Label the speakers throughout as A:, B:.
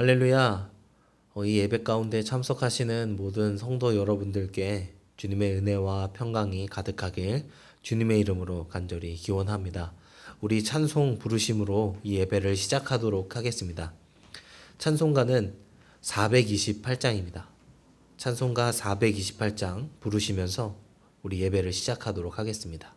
A: 할렐루야. 이 예배 가운데 참석하시는 모든 성도 여러분들께 주님의 은혜와 평강이 가득하길 주님의 이름으로 간절히 기원합니다. 우리 찬송 부르심으로 이 예배를 시작하도록 하겠습니다. 찬송가는 428장입니다. 찬송가 428장 부르시면서 우리 예배를 시작하도록 하겠습니다.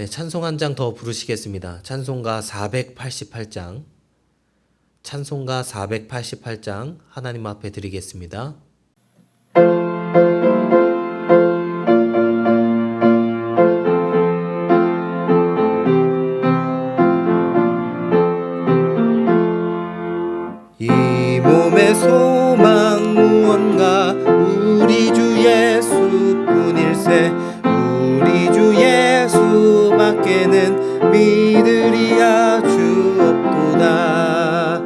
A: 찬송 한 장 더 부르시겠습니다. 찬송가 488장. 찬송가 488장 하나님 앞에 드리겠습니다.
B: 이 몸의 소망 무언가 우리 주 예수뿐일세. 우리 주 예수밖에는 믿으리야 주 없도다.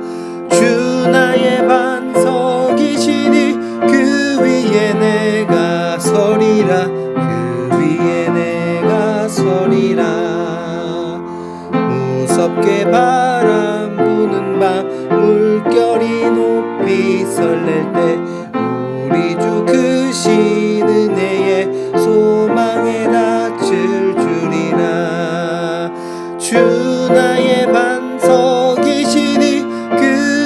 B: 주 나의 반석이시니 그 위에 내가 서리라. 그 위에 내가 서리라. 무섭게 바람 부는 밤 물결이 높이 설렐 때 우리 주 크신 은혜에 소망에 닿을 줄이라. 주 나의 반석이시니 그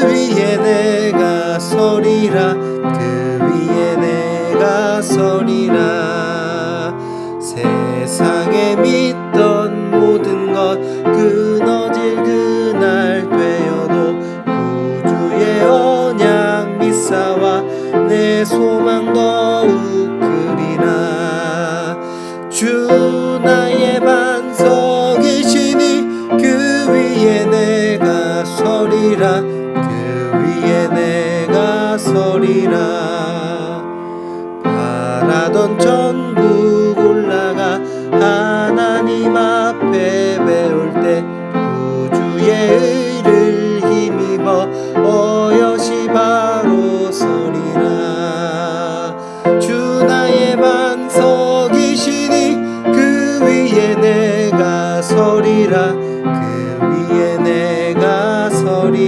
B: 위에 내가 서리라. 그 위에 내가 서리라. 세상에 믿던 모든 것 끊어질 그날 되어도 구주의 언약 믿사와 내 소망 더욱 크리라. 주 나의 반석이시니 그 위에 내가 서리라. 그 위에 내가 서리라. 바라던 천국 올라가 하나님 앞에 배울 때 구주의 의를 힘입어 어여시 바로 서리라. 주 나의 반석이시니 그 위에 내가 서리라. 그 위에 내가 서리라.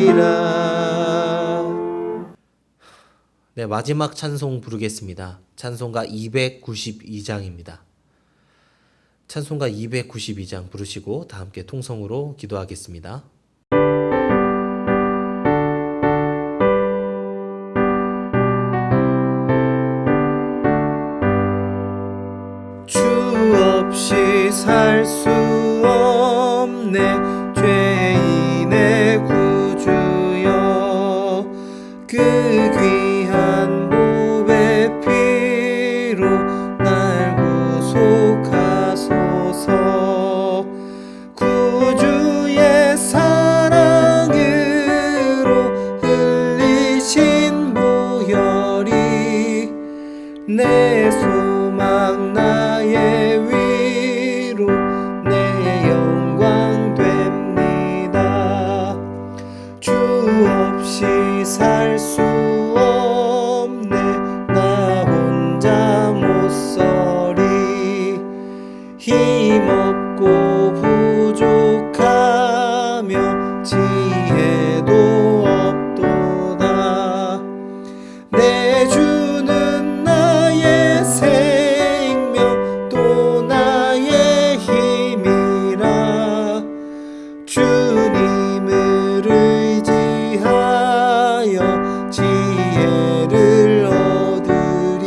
A: 네, 마지막 찬송 부르겠습니다. 찬송가 292장입니다. 찬송가 292장 부르시고 다 함께 통성으로 기도하겠습니다.
B: 주 없이 살 수 없네 죄인의 구주여 그 귀한 보배 피로 날 구속하소서 구주의 사랑으로 흘리신 보혈이 내 소망 나의 위로 내 영광 됩니다. 주 없이 살 수 없네 나 혼자 못 서리 힘없고 부족하며 지혜도 없도다 내 주는 나의 생명 또 나의 힘이라 주님을 의지하여 지혜를 얻으리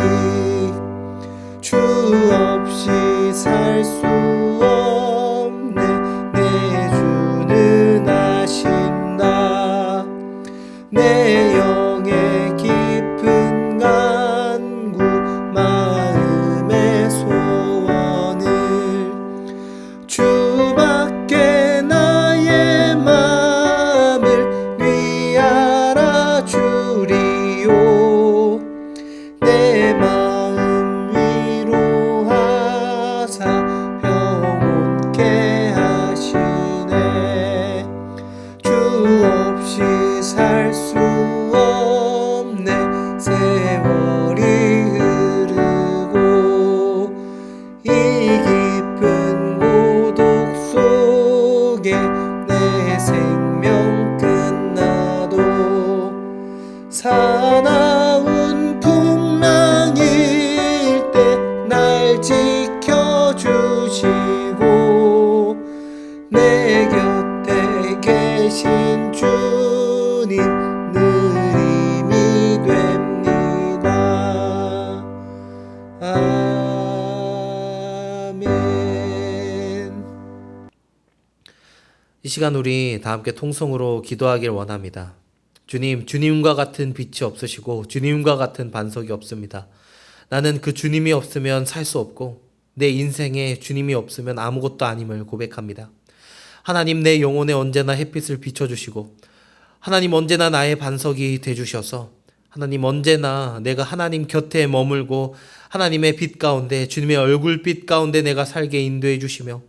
B: 주 없이 살 수 없네 내 주는 아신다 내 영의 깊은 간구 마음의 소원을 주밖에 나의 마음을 위하라 주리요 내 마음 위로하사 평온케 하시네 주 없이 살 수 없네 세월이 흐르고 이 깊은 고독 속에 내 생명 끝나도 사나운 풍랑일 때 날 지켜주시고 내 곁에 계신 주님 늘 힘이 됩니다. 아멘.
A: 이 시간 우리 다 함께 통성으로 기도하길 원합니다. 주님, 주님과 같은 빛이 없으시고 주님과 같은 반석이 없습니다. 나는 그 주님이 없으면 살 수 없고 내 인생에 주님이 없으면 아무것도 아님을 고백합니다. 하나님, 내 영혼에 언제나 햇빛을 비춰주시고 하나님 언제나 나의 반석이 되주셔서 하나님 언제나 내가 하나님 곁에 머물고 하나님의 빛 가운데 주님의 얼굴빛 가운데 내가 살게 인도해 주시며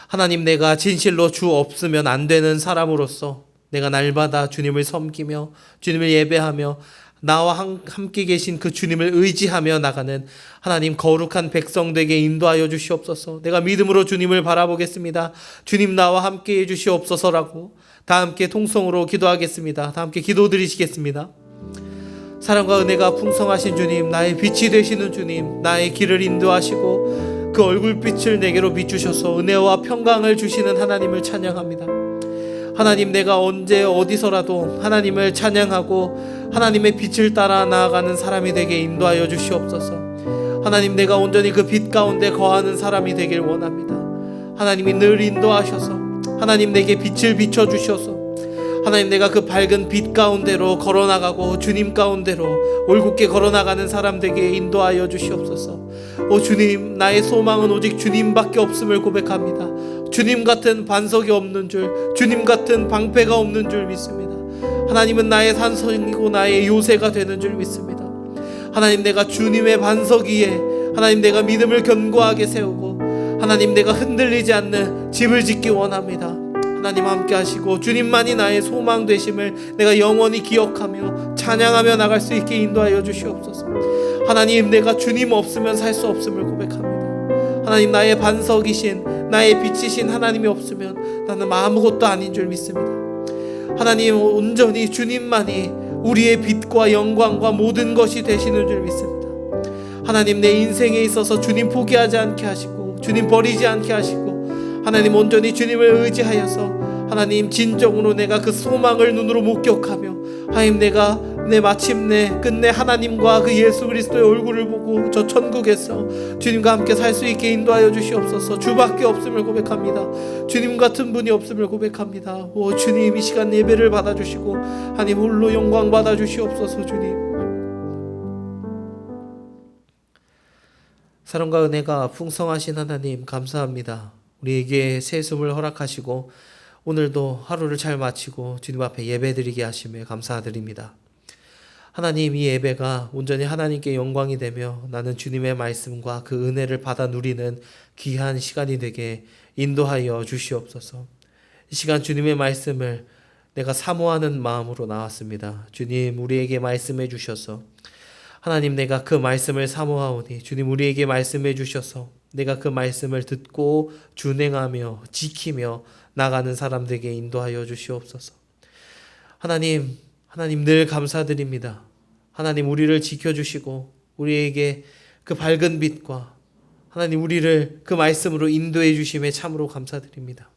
A: 하나님, 내가 진실로 주 없으면 안 되는 사람으로서 내가 날마다 주님을 섬기며 주님을 예배하며 나와 함께 계신 그 주님을 의지하며 나가는 하나님 거룩한 백성 되게 인도하여 주시옵소서. 내가 믿음으로 주님을 바라보겠습니다. 주님 나와 함께 해 주시옵소서라고 다 함께 통성으로 기도하겠습니다. 다 함께 기도드리시겠습니다. 사랑과 은혜가 풍성하신 주님, 나의 빛이 되시는 주님, 나의 길을 인도하시고 그 얼굴빛을 내게로 비추셔서 은혜와 평강을 주시는 하나님을 찬양합니다. 하나님, 내가 언제 어디서라도 하나님을 찬양하고 하나님의 빛을 따라 나아가는 사람이 되게 인도하여 주시옵소서. 하나님, 내가 온전히 그 빛 가운데 거하는 사람이 되길 원합니다. 하나님이 늘 인도하셔서 하나님 내게 빛을 비춰주셔서 하나님, 내가 그 밝은 빛 가운데로 걸어나가고 주님 가운데로 올곧게 걸어나가는 사람 되게 인도하여 주시옵소서. 오 주님, 나의 소망은 오직 주님밖에 없음을 고백합니다. 주님 같은 반석이 없는 줄, 주님 같은 방패가 없는 줄 믿습니다. 하나님은 나의 산성이고 나의 요새가 되는 줄 믿습니다. 하나님, 내가 주님의 반석 위에 하나님 내가 믿음을 견고하게 세우고 하나님 내가 흔들리지 않는 집을 짓기 원합니다. 하나님 함께 하시고 주님만이 나의 소망 되심을 내가 영원히 기억하며 찬양하며 나갈 수 있게 인도하여 주시옵소서. 하나님, 내가 주님 없으면 살 수 없음을 고백합니다. 하나님, 나의 반석이신 나의 빛이신 하나님이 없으면 나는 아무것도 아닌 줄 믿습니다. 하나님, 온전히 주님만이 우리의 빛과 영광과 모든 것이 되시는 줄 믿습니다. 하나님, 내 인생에 있어서 주님 포기하지 않게 하시고 주님 버리지 않게 하시고 하나님 온전히 주님을 의지하여서 하나님 진정으로 내가 그 소망을 눈으로 목격하며 하나님 내가 마침내 끝내 하나님과 그 예수 그리스도의 얼굴을 보고 저 천국에서 주님과 함께 살 수 있게 인도하여 주시옵소서. 주밖에 없음을 고백합니다. 주님 같은 분이 없음을 고백합니다. 오 주님, 이 시간 예배를 받아주시고 하나님 홀로 영광 받아주시옵소서. 주님, 사랑과 은혜가 풍성하신 하나님 감사합니다. 우리에게 새 숨을 허락하시고 오늘도 하루를 잘 마치고 주님 앞에 예배드리게 하심에 감사드립니다. 하나님, 이 예배가 온전히 하나님께 영광이 되며 나는 주님의 말씀과 그 은혜를 받아 누리는 귀한 시간이 되게 인도하여 주시옵소서. 이 시간 주님의 말씀을 내가 사모하는 마음으로 나왔습니다. 주님, 우리에게 말씀해 주셔서 하나님, 내가 그 말씀을 사모하오니 주님 우리에게 말씀해 주셔서 내가 그 말씀을 듣고 준행하며 지키며 나가는 사람들에게 인도하여 주시옵소서. 하나님 늘 감사드립니다. 하나님, 우리를 지켜주시고 우리에게 그 밝은 빛과 하나님 우리를 그 말씀으로 인도해 주심에 참으로 감사드립니다.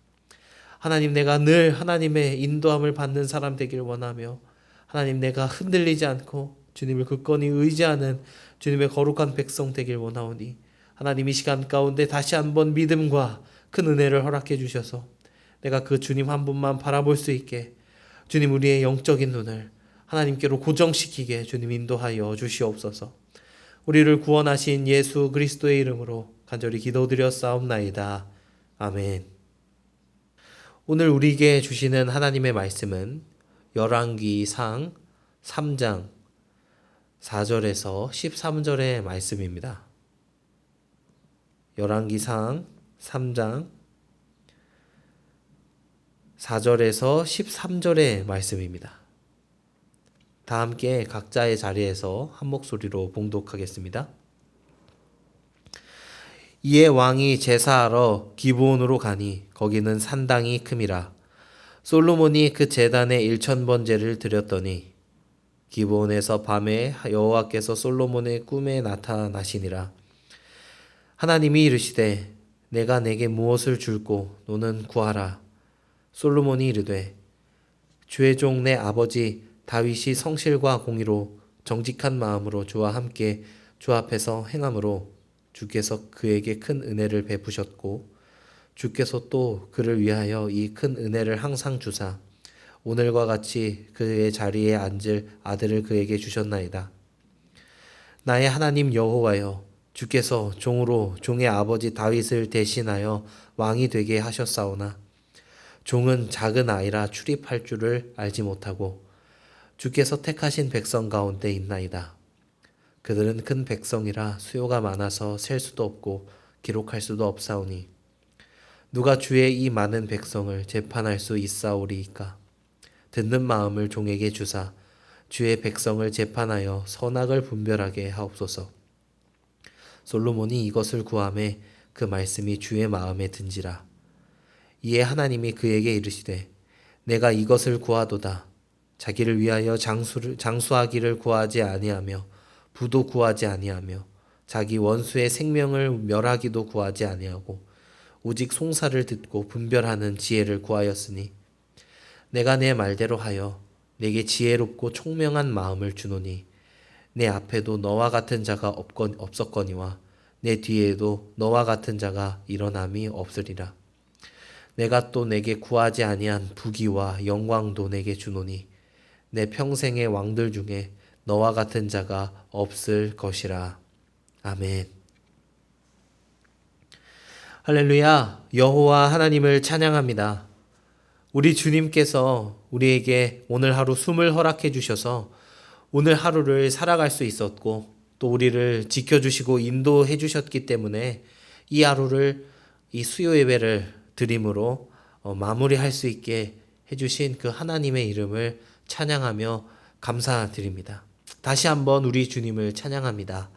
A: 하나님, 내가 늘 하나님의 인도함을 받는 사람 되길 원하며 하나님, 내가 흔들리지 않고 주님을 굳건히 의지하는 주님의 거룩한 백성 되길 원하오니 하나님, 이 시간 가운데 다시 한번 믿음과 큰 은혜를 허락해 주셔서 내가 그 주님 한 분만 바라볼 수 있게 주님 우리의 영적인 눈을 하나님께로 고정시키게 주님 인도하여 주시옵소서. 우리를 구원하신 예수 그리스도의 이름으로 간절히 기도드렸사옵나이다. 아멘. 오늘 우리에게 주시는 하나님의 말씀은 열왕기상 3장 4절에서 13절의 말씀입니다. 열왕기상 3장 4절에서 13절의 말씀입니다. 다 함께 각자의 자리에서 한 목소리로 봉독하겠습니다. 이에 왕이 제사하러 기브온으로 가니 거기는 산당이 큼이라. 솔로몬이 그 제단에 1000번제를 드렸더니 기브온에서 밤에 여호와께서 솔로몬의 꿈에 나타나시니라. 하나님이 이르시되 내가 내게 무엇을 줄꼬 너는 구하라. 솔로몬이 이르되 주의 종 내 아버지 다윗이 성실과 공의로 정직한 마음으로 주와 함께 주 앞에서 행함으로 주께서 그에게 큰 은혜를 베푸셨고 주께서 또 그를 위하여 이 큰 은혜를 항상 주사 오늘과 같이 그의 자리에 앉을 아들을 그에게 주셨나이다. 나의 하나님 여호와여, 주께서 종으로 종의 아버지 다윗을 대신하여 왕이 되게 하셨사오나 종은 작은 아이라 출입할 줄을 알지 못하고 주께서 택하신 백성 가운데 있나이다. 그들은 큰 백성이라 수요가 많아서 셀 수도 없고 기록할 수도 없사오니 누가 주의 이 많은 백성을 재판할 수 있사오리이까. 듣는 마음을 종에게 주사 주의 백성을 재판하여 선악을 분별하게 하옵소서. 솔로몬이 이것을 구하매 그 말씀이 주의 마음에 든지라. 이에 하나님이 그에게 이르시되 내가 이것을 구하도다. 자기를 위하여 장수하기를 구하지 아니하며 부도 구하지 아니하며 자기 원수의 생명을 멸하기도 구하지 아니하고 오직 송사를 듣고 분별하는 지혜를 구하였으니 내가 내 말대로 하여 내게 지혜롭고 총명한 마음을 주노니 내 앞에도 너와 같은 자가 없었거니와 내 뒤에도 너와 같은 자가 일어남이 없으리라. 내가 또 내게 구하지 아니한 부귀와 영광도 내게 주노니 내 평생의 왕들 중에 너와 같은 자가 없을 것이라. 아멘. 할렐루야. 여호와 하나님을 찬양합니다. 우리 주님께서 우리에게 오늘 하루 숨을 허락해 주셔서 오늘 하루를 살아갈 수 있었고 또 우리를 지켜주시고 인도해 주셨기 때문에 이 하루를 이 수요 예배를 드림으로 마무리할 수 있게 해주신 그 하나님의 이름을 찬양하며 감사드립니다. 다시 한번 우리 주님을 찬양합니다.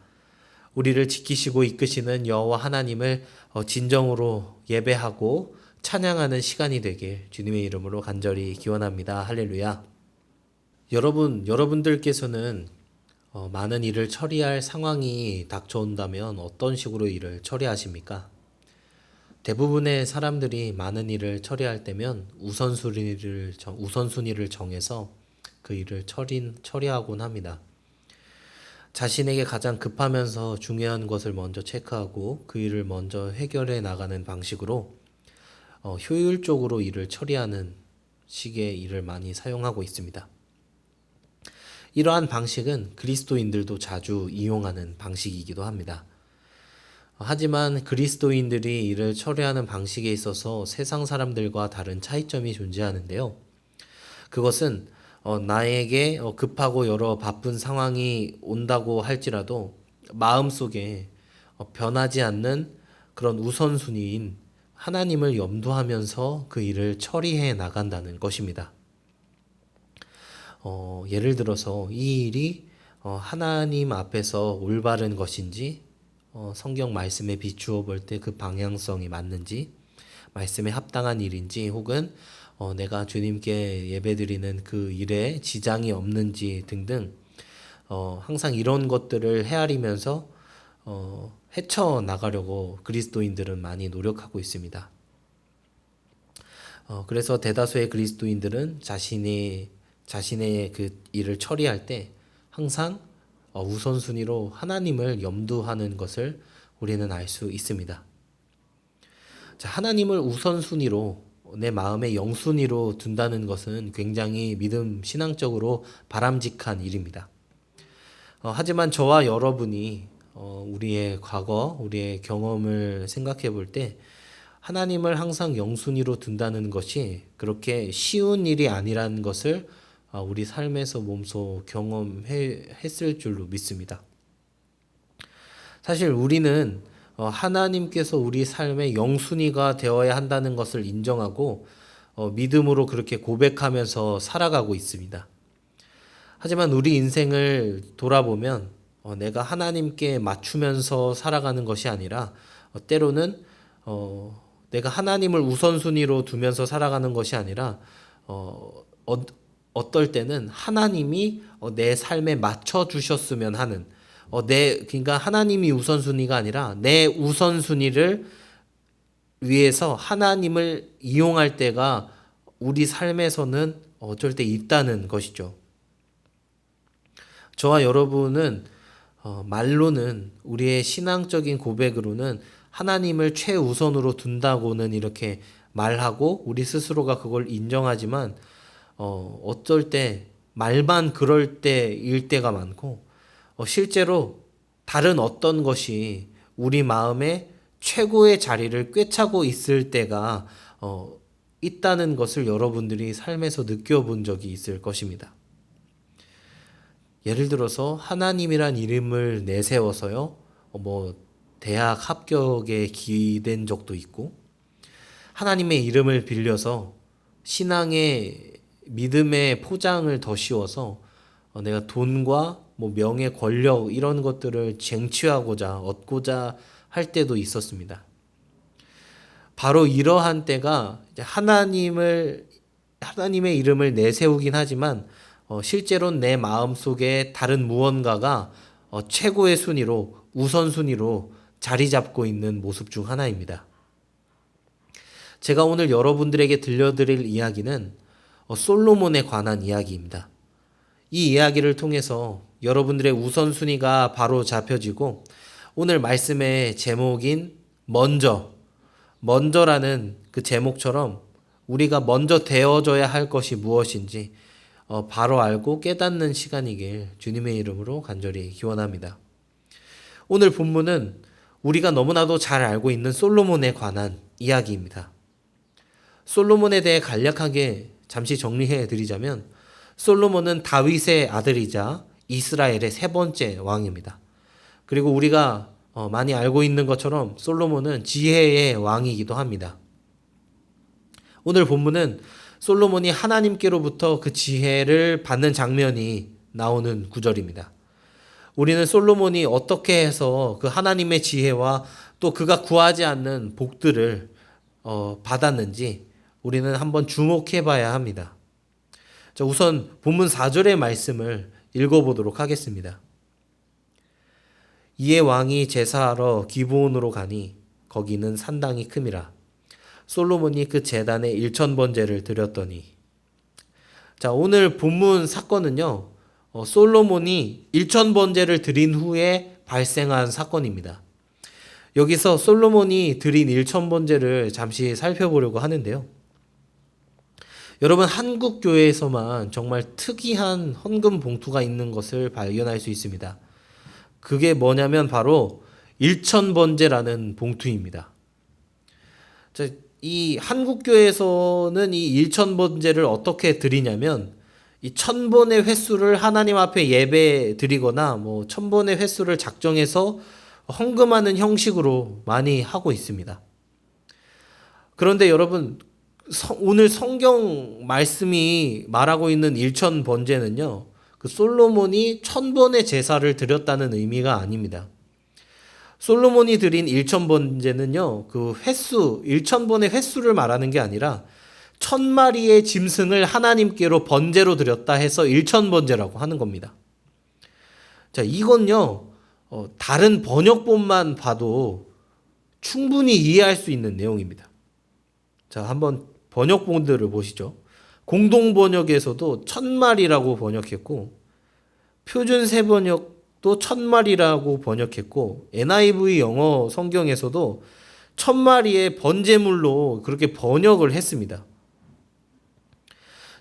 A: 우리를 지키시고 이끄시는 여호와 하나님을 진정으로 예배하고 찬양하는 시간이 되길 주님의 이름으로 간절히 기원합니다. 할렐루야. 여러분들께서는 많은 일을 처리할 상황이 닥쳐온다면 어떤 식으로 일을 처리하십니까? 대부분의 사람들이 많은 일을 처리할 때면 우선순위를 정해서 그 일을 처리하곤 합니다. 자신에게 가장 급하면서 중요한 것을 먼저 체크하고 그 일을 먼저 해결해 나가는 방식으로 효율적으로 일을 처리하는 식의 일을 많이 사용하고 있습니다. 이러한 방식은 그리스도인들도 자주 이용하는 방식이기도 합니다. 하지만 그리스도인들이 일을 처리하는 방식에 있어서 세상 사람들과 다른 차이점이 존재하는데요. 그것은 나에게 급하고 여러 바쁜 상황이 온다고 할지라도 마음속에 변하지 않는 그런 우선순위인 하나님을 염두하면서 그 일을 처리해 나간다는 것입니다. 예를 들어서 이 일이 하나님 앞에서 올바른 것인지 성경 말씀에 비추어 볼 때 그 방향성이 맞는지 말씀에 합당한 일인지 혹은 내가 주님께 예배드리는 그 일에 지장이 없는지 등등 항상 이런 것들을 헤아리면서 헤쳐나가려고 그리스도인들은 많이 노력하고 있습니다. 그래서 대다수의 그리스도인들은 자신의 그 일을 처리할 때 항상 우선순위로 하나님을 염두하는 것을 우리는 알 수 있습니다. 자, 하나님을 우선순위로 내 마음의 영순위로 둔다는 것은 굉장히 신앙적으로 바람직한 일입니다. 하지만 저와 여러분이 우리의 과거, 우리의 경험을 생각해 볼 때 하나님을 항상 영순위로 둔다는 것이 그렇게 쉬운 일이 아니라는 것을 우리 삶에서 몸소 경험했을 줄로 믿습니다. 사실 우리는 하나님께서 우리 삶의 영순위가 되어야 한다는 것을 인정하고 믿음으로 그렇게 고백하면서 살아가고 있습니다. 하지만 우리 인생을 돌아보면 내가 하나님께 맞추면서 살아가는 것이 아니라 때로는 내가 하나님을 우선순위로 두면서 살아가는 것이 아니라 어떨 때는 하나님이 내 삶에 맞춰 주셨으면 하는 그러니까 하나님이 우선순위가 아니라 내 우선순위를 위해서 하나님을 이용할 때가 우리 삶에서는 어쩔 때 있다는 것이죠. 저와 여러분은 말로는 우리의 신앙적인 고백으로는 하나님을 최우선으로 둔다고는 이렇게 말하고 우리 스스로가 그걸 인정하지만 어쩔 때 말만 그럴 때일 때가 많고 실제로 다른 어떤 것이 우리 마음에 최고의 자리를 꿰차고 있을 때가 있다는 것을 여러분들이 삶에서 느껴본 적이 있을 것입니다. 예를 들어서 하나님이란 이름을 내세워서요, 대학 합격에 기댄 적도 있고, 하나님의 이름을 빌려서 신앙의 믿음의 포장을 더 씌워서 내가 돈과 명예, 권력 이런 것들을 얻고자 할 때도 있었습니다. 바로 이러한 때가 하나님의 이름을 내세우긴 하지만 실제로는 내 마음속에 다른 무언가가 최고의 순위로 우선순위로 자리 잡고 있는 모습 중 하나입니다. 제가 오늘 여러분들에게 들려드릴 이야기는 솔로몬에 관한 이야기입니다. 이 이야기를 통해서 여러분들의 우선순위가 바로 잡혀지고 오늘 말씀의 제목인 먼저라는 그 제목처럼 우리가 먼저 되어져야 할 것이 무엇인지 바로 알고 깨닫는 시간이길 주님의 이름으로 간절히 기원합니다. 오늘 본문은 우리가 너무나도 잘 알고 있는 솔로몬에 관한 이야기입니다. 솔로몬에 대해 간략하게 잠시 정리해 드리자면 솔로몬은 다윗의 아들이자 이스라엘의 세 번째 왕입니다. 그리고 우리가 많이 알고 있는 것처럼 솔로몬은 지혜의 왕이기도 합니다. 오늘 본문은 솔로몬이 하나님께로부터 그 지혜를 받는 장면이 나오는 구절입니다. 우리는 솔로몬이 어떻게 해서 그 하나님의 지혜와 또 그가 구하지 않는 복들을 받았는지 우리는 한번 주목해 봐야 합니다. 자, 우선 본문 4절의 말씀을 읽어보도록 하겠습니다. 이에 왕이 제사하러 기브온으로 가니 거기는 산당이 큼이라. 솔로몬이 그 제단에 1000번제를 드렸더니. 자, 오늘 본문 사건은요, 솔로몬이 1000번제를 드린 후에 발생한 사건입니다. 여기서 솔로몬이 드린 1000번제를 잠시 살펴보려고 하는데요. 여러분, 한국 교회에서만 정말 특이한 헌금 봉투가 있는 것을 발견할 수 있습니다. 그게 뭐냐면 바로 1000번제라는 봉투입니다. 자, 이 한국 교회에서는 이 1000번제를 어떻게 드리냐면 이 1000번의 횟수를 하나님 앞에 예배 드리거나 뭐 1000번의 횟수를 작정해서 헌금하는 형식으로 많이 하고 있습니다. 그런데 여러분, 오늘 성경 말씀이 말하고 있는 1000번제는요, 그 솔로몬이 1000번의 제사를 드렸다는 의미가 아닙니다. 솔로몬이 드린 1000번제는요, 그 횟수, 1000번의 횟수를 말하는 게 아니라 1000마리의 짐승을 하나님께로 번제로 드렸다 해서 1000번제라고 하는 겁니다. 자, 이건요, 다른 번역본만 봐도 충분히 이해할 수 있는 내용입니다. 자, 한번 번역본들을 보시죠. 공동번역에서도 1000마리라고 번역했고, 표준세번역도 1000마리라고 번역했고, NIV 영어 성경에서도 1000마리의 번제물로 그렇게 번역을 했습니다.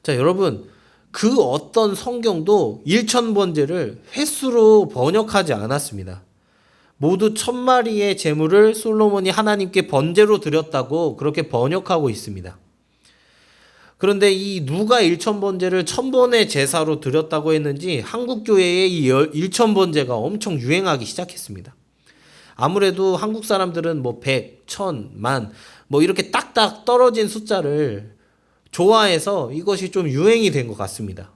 A: 자, 여러분, 그 어떤 성경도 1000번제를 횟수로 번역하지 않았습니다. 모두 1000마리의 제물을 솔로몬이 하나님께 번제로 드렸다고 그렇게 번역하고 있습니다. 그런데 이 누가 1000번제를 1000번의 제사로 드렸다고 했는지 한국 교회에 이 1000번제가 엄청 유행하기 시작했습니다. 아무래도 한국 사람들은 뭐 100, 1000, 만 뭐 이렇게 딱딱 떨어진 숫자를 좋아해서 이것이 좀 유행이 된 것 같습니다.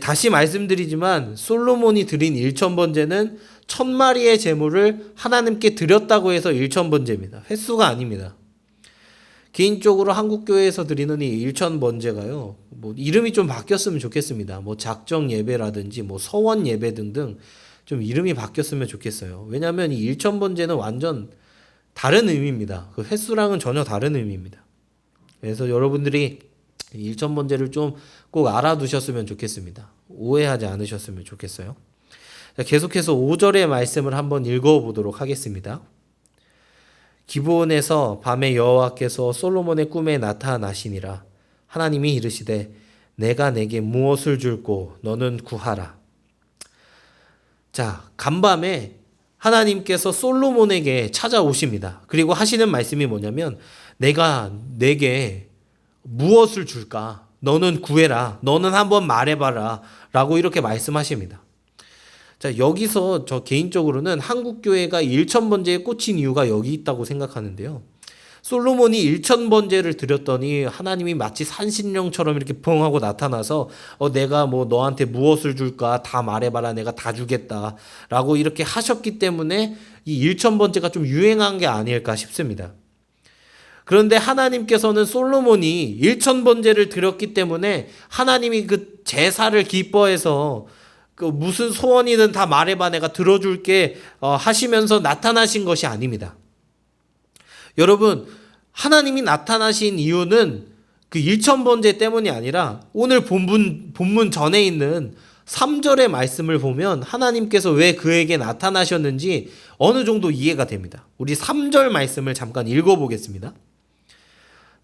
A: 다시 말씀드리지만 솔로몬이 드린 1000번제는 1000마리의 제물을 하나님께 드렸다고 해서 1000번제입니다. 횟수가 아닙니다. 개인적으로 한국교회에서 드리는 이 1000번제가요, 뭐 이름이 좀 바뀌었으면 좋겠습니다. 뭐 작정 예배라든지 뭐 서원 예배 등등 좀 이름이 바뀌었으면 좋겠어요. 왜냐하면 이 1000번제는 완전 다른 의미입니다. 그 횟수랑은 전혀 다른 의미입니다. 그래서 여러분들이 1000번제를 좀 꼭 알아두셨으면 좋겠습니다. 오해하지 않으셨으면 좋겠어요. 자, 계속해서 5절의 말씀을 한번 읽어보도록 하겠습니다. 기브온에서 밤에 여호와께서 솔로몬의 꿈에 나타나시니라. 하나님이 이르시되 내가 내게 무엇을 줄꼬 너는 구하라. 자, 간밤에 하나님께서 솔로몬에게 찾아오십니다. 그리고 하시는 말씀이 뭐냐면 내가 내게 무엇을 줄까? 너는 구해라. 너는 한번 말해봐라. 라고 이렇게 말씀하십니다. 자, 여기서 저 개인적으로는 한국교회가 1000번제에 꽂힌 이유가 여기 있다고 생각하는데요. 솔로몬이 1000번제를 드렸더니 하나님이 마치 산신령처럼 이렇게 펑 하고 나타나서 내가 뭐 너한테 무엇을 줄까 다 말해봐라 내가 다 주겠다 라고 이렇게 하셨기 때문에 이 1000번제가 좀 유행한 게 아닐까 싶습니다. 그런데 하나님께서는 솔로몬이 1000번제를 드렸기 때문에 하나님이 그 제사를 기뻐해서 그 무슨 소원이든 다 말해봐 내가 들어줄게 하시면서 나타나신 것이 아닙니다. 여러분, 하나님이 나타나신 이유는 그 1000번제 때문이 아니라 오늘 본문 전에 있는 3절의 말씀을 보면 하나님께서 왜 그에게 나타나셨는지 어느 정도 이해가 됩니다. 우리 3절 말씀을 잠깐 읽어보겠습니다.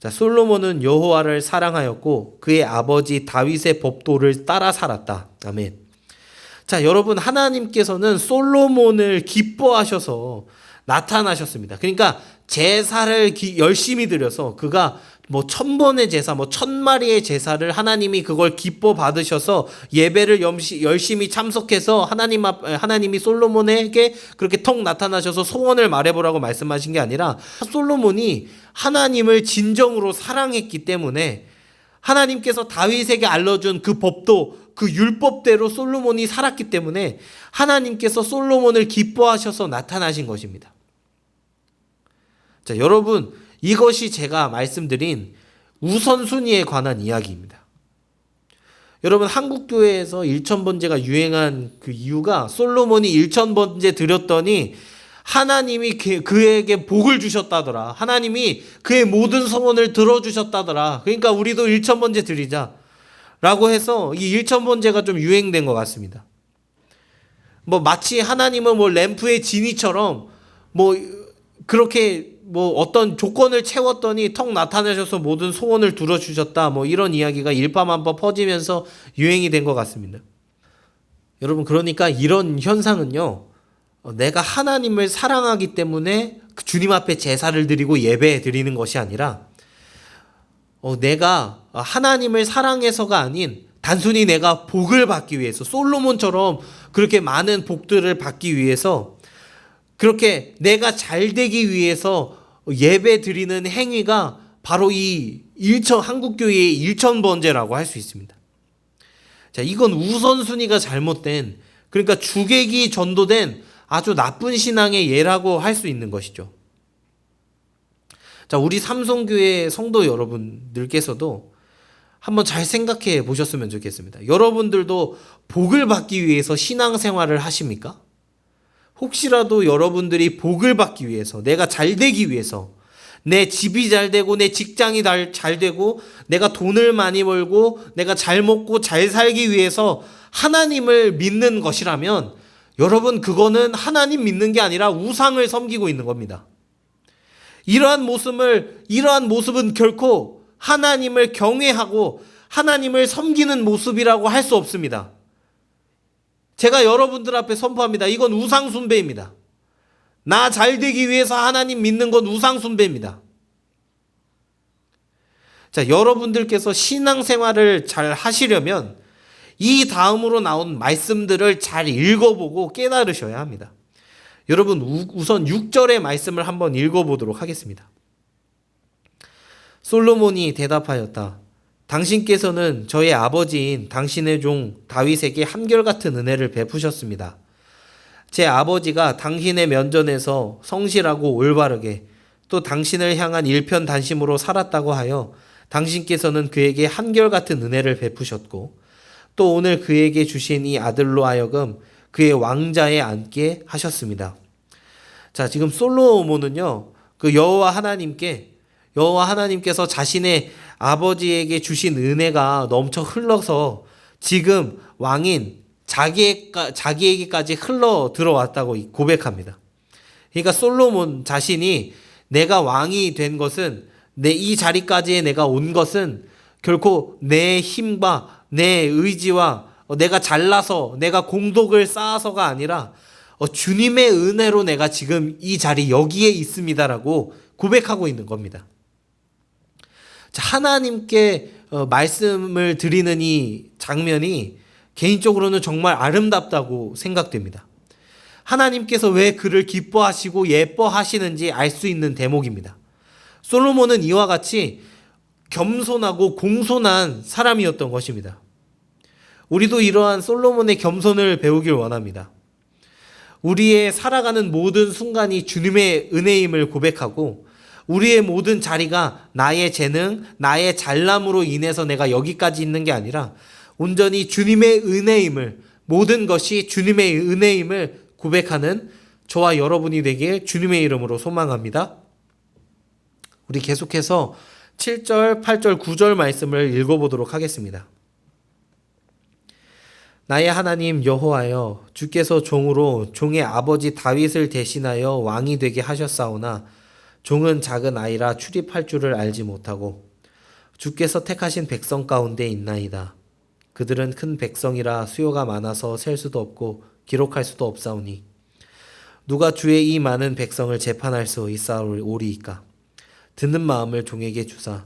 A: 자, 솔로몬은 여호와를 사랑하였고 그의 아버지 다윗의 법도를 따라 살았다. 아멘. 자, 여러분, 하나님께서는 솔로몬을 기뻐하셔서 나타나셨습니다. 그러니까 제사를 열심히 드려서 그가 뭐 1000번의 제사, 뭐 1000마리의 제사를 하나님이 그걸 기뻐 받으셔서 예배를 열심히 참석해서 하나님이 솔로몬에게 그렇게 턱 나타나셔서 소원을 말해보라고 말씀하신 게 아니라 솔로몬이 하나님을 진정으로 사랑했기 때문에 하나님께서 다윗에게 알려준 그 법도 그 율법대로 솔로몬이 살았기 때문에 하나님께서 솔로몬을 기뻐하셔서 나타나신 것입니다. 자, 여러분, 이것이 제가 말씀드린 우선순위에 관한 이야기입니다. 여러분, 한국 교회에서 일천번제가 유행한 그 이유가 솔로몬이 일천번제 드렸더니 하나님이 그에게 복을 주셨다더라. 하나님이 그의 모든 소원을 들어주셨다더라. 그러니까 우리도 일천번제 드리자 라고 해서 이 일천번제가 좀 유행된 것 같습니다. 마치 하나님은 램프의 지니처럼 그렇게 어떤 조건을 채웠더니 턱 나타나셔서 모든 소원을 들어주셨다, 이런 이야기가 일파만파 퍼지면서 유행이 된 것 같습니다. 여러분, 그러니까 이런 현상은요, 내가 하나님을 사랑하기 때문에 주님 앞에 제사를 드리고 예배 드리는 것이 아니라 내가 하나님을 사랑해서가 아닌 단순히 내가 복을 받기 위해서, 솔로몬처럼 그렇게 많은 복들을 받기 위해서, 그렇게 내가 잘 되기 위해서 예배 드리는 행위가 바로 이 한국교회의 일천번제라고 할 수 있습니다. 자, 이건 우선순위가 잘못된, 그러니까 주객이 전도된 아주 나쁜 신앙의 예라고 할 수 있는 것이죠. 자, 우리 삼성교회 성도 여러분들께서도 한번 잘 생각해 보셨으면 좋겠습니다. 여러분들도 복을 받기 위해서 신앙생활을 하십니까? 혹시라도 여러분들이 복을 받기 위해서, 내가 잘 되기 위해서, 내 집이 잘 되고 내 직장이 잘 되고 내가 돈을 많이 벌고 내가 잘 먹고 잘 살기 위해서 하나님을 믿는 것이라면, 여러분, 그거는 하나님 믿는 게 아니라 우상을 섬기고 있는 겁니다. 이러한 모습은 결코 하나님을 경외하고 하나님을 섬기는 모습이라고 할 수 없습니다. 제가 여러분들 앞에 선포합니다. 이건 우상 숭배입니다. 나 잘 되기 위해서 하나님 믿는 건 우상 숭배입니다. 자, 여러분들께서 신앙생활을 잘 하시려면 이 다음으로 나온 말씀들을 잘 읽어보고 깨달으셔야 합니다. 여러분, 우선 6절의 말씀을 한번 읽어보도록 하겠습니다. 솔로몬이 대답하였다. 당신께서는 저의 아버지인 당신의 종 다윗에게 한결같은 은혜를 베푸셨습니다. 제 아버지가 당신의 면전에서 성실하고 올바르게 또 당신을 향한 일편단심으로 살았다고 하여 당신께서는 그에게 한결같은 은혜를 베푸셨고 또 오늘 그에게 주신 이 아들로 하여금 그의 왕자에 앉게 하셨습니다. 자, 지금 솔로몬은요, 그 여호와 하나님께서 자신의 아버지에게 주신 은혜가 넘쳐 흘러서 지금 왕인 자기에게까지 흘러 들어왔다고 고백합니다. 그러니까 솔로몬 자신이 내가 왕이 된 것은, 이 자리까지 내가 온 것은 결코 내 힘과 내 의지와 내가 잘나서 내가 공덕을 쌓아서가 아니라 주님의 은혜로 내가 지금 이 자리 여기에 있습니다라고 고백하고 있는 겁니다. 자, 하나님께 말씀을 드리는 이 장면이 개인적으로는 정말 아름답다고 생각됩니다. 하나님께서 왜 그를 기뻐하시고 예뻐하시는지 알 수 있는 대목입니다. 솔로몬은 이와 같이 겸손하고 공손한 사람이었던 것입니다. 우리도 이러한 솔로몬의 겸손을 배우길 원합니다. 우리의 살아가는 모든 순간이 주님의 은혜임을 고백하고 우리의 모든 자리가 나의 재능, 나의 잘남으로 인해서 내가 여기까지 있는 게 아니라 온전히 주님의 은혜임을, 모든 것이 주님의 은혜임을 고백하는 저와 여러분이 되길 주님의 이름으로 소망합니다. 우리 계속해서 7절, 8절, 9절 말씀을 읽어보도록 하겠습니다. 나의 하나님 여호와여, 주께서 종으로 종의 아버지 다윗을 대신하여 왕이 되게 하셨사오나 종은 작은 아이라 출입할 줄을 알지 못하고 주께서 택하신 백성 가운데 있나이다. 그들은 큰 백성이라 수요가 많아서 셀 수도 없고 기록할 수도 없사오니 누가 주의 이 많은 백성을 재판할 수 있사오리이까. 듣는 마음을 종에게 주사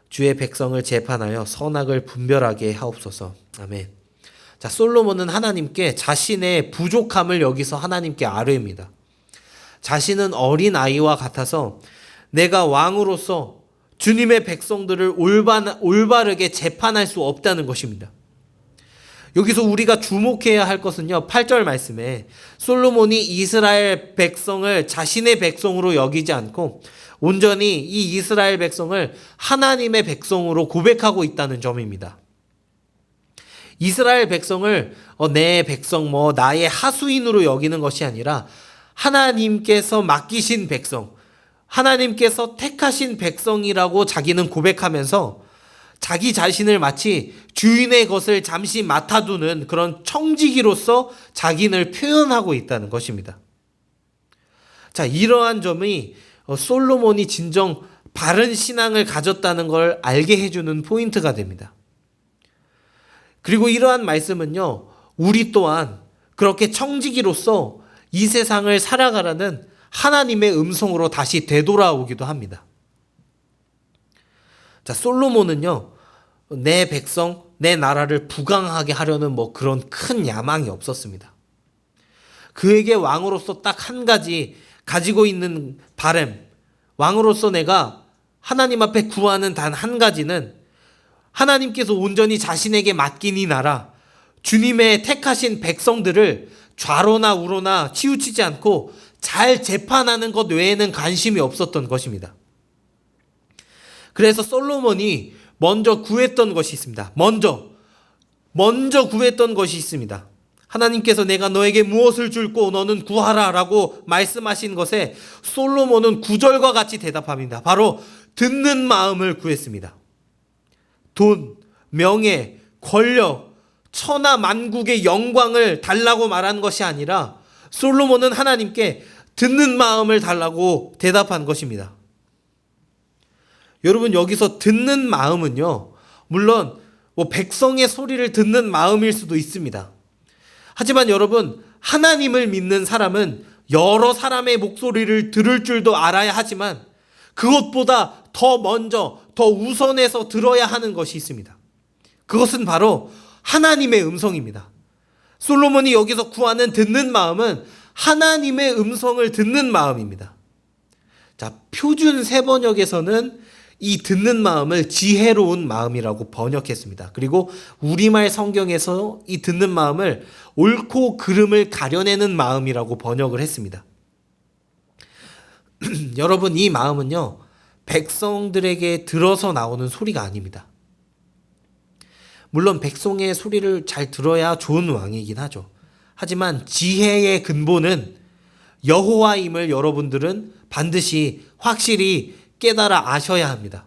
A: 주의 백성을 재판하여 선악을 분별하게 하옵소서. 아멘. 자, 솔로몬은 하나님께 자신의 부족함을 여기서 하나님께 아뢰입니다. 자신은 어린 아이와 같아서 내가 왕으로서 주님의 백성들을 올바르게 재판할 수 없다는 것입니다. 여기서 우리가 주목해야 할 것은요, 8절 말씀에 솔로몬이 이스라엘 백성을 자신의 백성으로 여기지 않고 온전히 이 이스라엘 백성을 하나님의 백성으로 고백하고 있다는 점입니다. 이스라엘 백성을 내 백성 나의 하수인으로 여기는 것이 아니라 하나님께서 맡기신 백성, 하나님께서 택하신 백성이라고 자기는 고백하면서 자기 자신을 마치 주인의 것을 잠시 맡아두는 그런 청지기로서 자기를 표현하고 있다는 것입니다. 자, 이러한 점이 솔로몬이 진정 바른 신앙을 가졌다는 걸 알게 해주는 포인트가 됩니다. 그리고 이러한 말씀은요, 우리 또한 그렇게 청지기로서 이 세상을 살아가라는 하나님의 음성으로 다시 되돌아오기도 합니다. 자, 솔로몬은요, 내 백성, 내 나라를 부강하게 하려는 그런 큰 야망이 없었습니다. 그에게 왕으로서 딱 한 가지 가지고 있는 바람, 왕으로서 내가 하나님 앞에 구하는 단 한 가지는 하나님께서 온전히 자신에게 맡긴 이 나라, 주님의 택하신 백성들을 좌로나 우로나 치우치지 않고 잘 재판하는 것 외에는 관심이 없었던 것입니다. 그래서 솔로몬이 먼저 구했던 것이 있습니다. 먼저 구했던 것이 있습니다. 하나님께서 내가 너에게 무엇을 줄고 너는 구하라 라고 말씀하신 것에 솔로몬은 9절과 같이 대답합니다. 바로 듣는 마음을 구했습니다. 돈, 명예, 권력, 천하 만국의 영광을 달라고 말한 것이 아니라 솔로몬은 하나님께 듣는 마음을 달라고 대답한 것입니다. 여러분, 여기서 듣는 마음은요, 물론 백성의 소리를 듣는 마음일 수도 있습니다. 하지만 여러분, 하나님을 믿는 사람은 여러 사람의 목소리를 들을 줄도 알아야 하지만 그것보다 더 먼저, 더 우선해서 들어야 하는 것이 있습니다. 그것은 바로 하나님의 음성입니다. 솔로몬이 여기서 구하는 듣는 마음은 하나님의 음성을 듣는 마음입니다. 자, 표준 세번역에서는 이 듣는 마음을 지혜로운 마음이라고 번역했습니다. 그리고 우리말 성경에서 이 듣는 마음을 옳고 그름을 가려내는 마음이라고 번역을 했습니다. 여러분, 이 마음은요, 백성들에게 들어서 나오는 소리가 아닙니다. 물론 백성의 소리를 잘 들어야 좋은 왕이긴 하죠. 하지만 지혜의 근본은 여호와임을 여러분들은 반드시 확실히 깨달아 아셔야 합니다.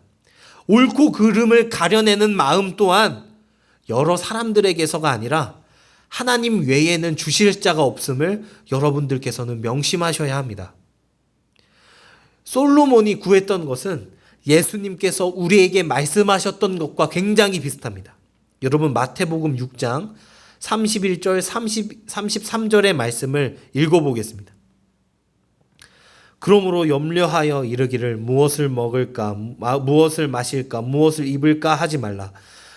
A: 옳고 그름을 가려내는 마음 또한 여러 사람들에게서가 아니라 하나님 외에는 주실 자가 없음을 여러분들께서는 명심하셔야 합니다. 솔로몬이 구했던 것은 예수님께서 우리에게 말씀하셨던 것과 굉장히 비슷합니다. 여러분, 마태복음 6장 31절 33절의 말씀을 읽어보겠습니다. 그러므로 염려하여 이르기를 무엇을 먹을까, 무엇을 마실까, 무엇을 입을까 하지 말라.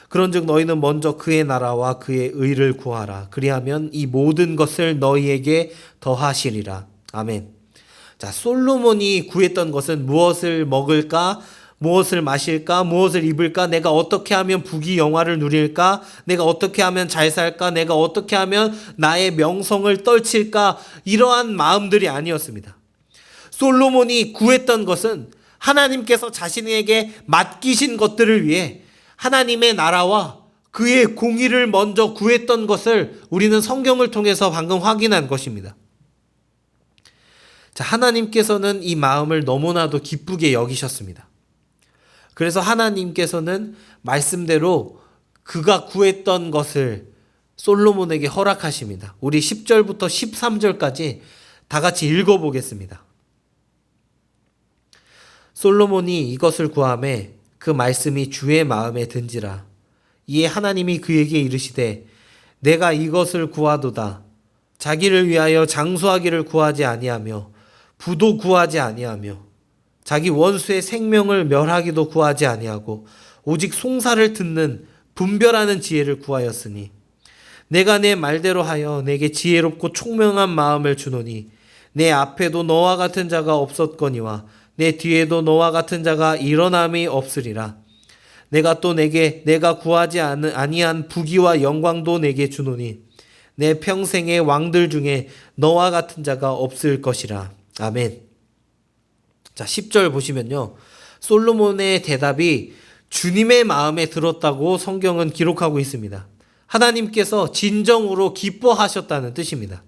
A: 그런즉 너희는 먼저 그의 나라와 그의 의를 구하라. 그리하면 이 모든 것을 너희에게 더하시리라. 아멘. 자, 솔로몬이 구했던 것은 무엇을 먹을까, 무엇을 마실까, 무엇을 입을까, 내가 어떻게 하면 부귀 영화를 누릴까, 내가 어떻게 하면 잘 살까, 내가 어떻게 하면 나의 명성을 떨칠까, 이러한 마음들이 아니었습니다. 솔로몬이 구했던 것은 하나님께서 자신에게 맡기신 것들을 위해 하나님의 나라와 그의 공의를 먼저 구했던 것을 우리는 성경을 통해서 방금 확인한 것입니다. 자, 하나님께서는 이 마음을 너무나도 기쁘게 여기셨습니다. 그래서 하나님께서는 말씀대로 그가 구했던 것을 솔로몬에게 허락하십니다. 우리 10절부터 13절까지 다 같이 읽어보겠습니다. 솔로몬이 이것을 구하매 그 말씀이 주의 마음에 든지라. 이에 하나님이 그에게 이르시되 내가 이것을 구하도다. 자기를 위하여 장수하기를 구하지 아니하며 부도 구하지 아니하며 자기 원수의 생명을 멸하기도 구하지 아니하고 오직 송사를 듣는 분별하는 지혜를 구하였으니 내가 내 말대로 하여 내게 지혜롭고 총명한 마음을 주노니 내 앞에도 너와 같은 자가 없었거니와 내 뒤에도 너와 같은 자가 일어남이 없으리라. 내가 또 내가 구하지 아니한 부귀와 영광도 내게 주노니 내 평생의 왕들 중에 너와 같은 자가 없을 것이라. 아멘. 자, 10절 보시면요, 솔로몬의 대답이 주님의 마음에 들었다고 성경은 기록하고 있습니다. 하나님께서 진정으로 기뻐하셨다는 뜻입니다.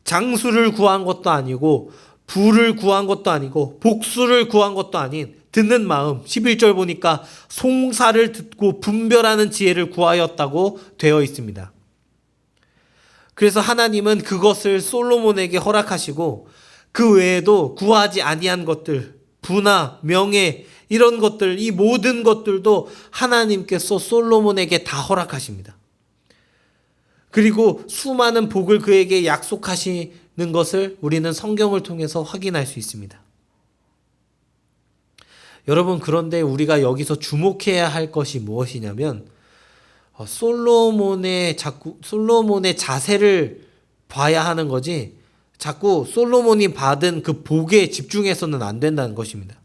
A: 장수를 구한 것도 아니고 부를 구한 것도 아니고 복수를 구한 것도 아닌 듣는 마음, 11절 보니까 송사를 듣고 분별하는 지혜를 구하였다고 되어 있습니다. 그래서 하나님은 그것을 솔로몬에게 허락하시고 그 외에도 구하지 아니한 것들, 부나 명예 이런 것들, 이 모든 것들도 하나님께서 솔로몬에게 다 허락하십니다. 그리고 수많은 복을 그에게 약속하시는 것을 우리는 성경을 통해서 확인할 수 있습니다. 여러분, 그런데 우리가 여기서 주목해야 할 것이 무엇이냐면 솔로몬의 자세를 봐야 하는 거지 자꾸 솔로몬이 받은 그 복에 집중해서는 안 된다는 것입니다.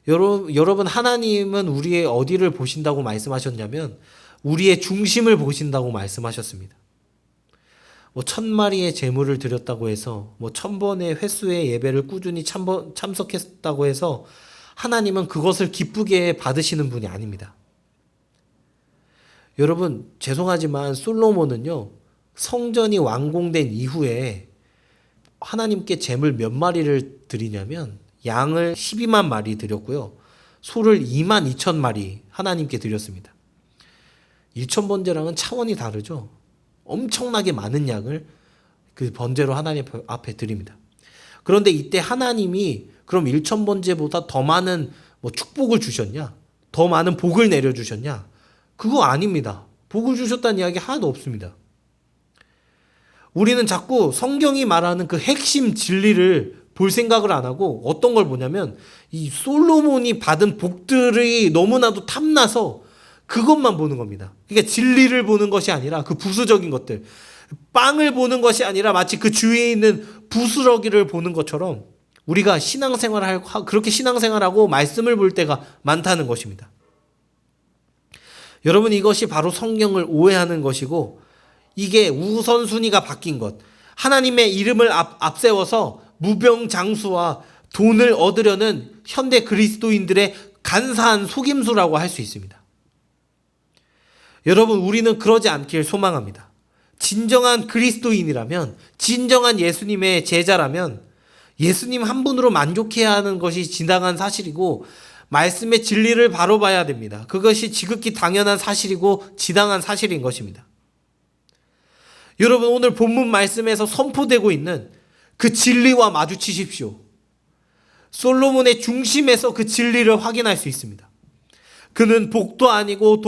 A: 여러분, 하나님은 우리의 어디를 보신다고 말씀하셨냐면 우리의 중심을 보신다고 말씀하셨습니다. 1000마리의 제물을 드렸다고 해서 1000번의 횟수의 예배를 꾸준히 참석했다고 해서 하나님은 그것을 기쁘게 받으시는 분이 아닙니다. 여러분, 죄송하지만 솔로몬은요, 성전이 완공된 이후에 하나님께 제물 몇 마리를 드리냐면 양을 12만 마리 드렸고요, 소를 2만 2천 마리 하나님께 드렸습니다. 1,000번제랑은 차원이 다르죠. 엄청나게 많은 양을 그 번제로 하나님 앞에 드립니다. 그런데 이때 하나님이 그럼 1,000번제보다 더 많은 축복을 주셨냐? 더 많은 복을 내려주셨냐? 그거 아닙니다. 복을 주셨다는 이야기 하나도 없습니다. 우리는 자꾸 성경이 말하는 그 핵심 진리를 볼 생각을 안 하고 어떤 걸 보냐면 이 솔로몬이 받은 복들이 너무나도 탐나서 그것만 보는 겁니다. 그러니까 진리를 보는 것이 아니라 그 부수적인 것들, 빵을 보는 것이 아니라 마치 그 주위에 있는 부스러기를 보는 것처럼 우리가 그렇게 신앙생활하고 말씀을 볼 때가 많다는 것입니다. 여러분, 이것이 바로 성경을 오해하는 것이고 이게 우선순위가 바뀐 것, 하나님의 이름을 앞세워서 무병장수와 돈을 얻으려는 현대 그리스도인들의 간사한 속임수라고 할 수 있습니다. 여러분, 우리는 그러지 않길 소망합니다. 진정한 그리스도인이라면, 진정한 예수님의 제자라면 예수님 한 분으로 만족해야 하는 것이 지당한 사실이고 말씀의 진리를 바로 봐야 됩니다. 그것이 지극히 당연한 사실이고 지당한 사실인 것입니다. 여러분, 오늘 본문 말씀에서 선포되고 있는 그 진리와 마주치십시오. 솔로몬의 중심에서 그 진리를 확인할 수 있습니다. 그는 복도 아니고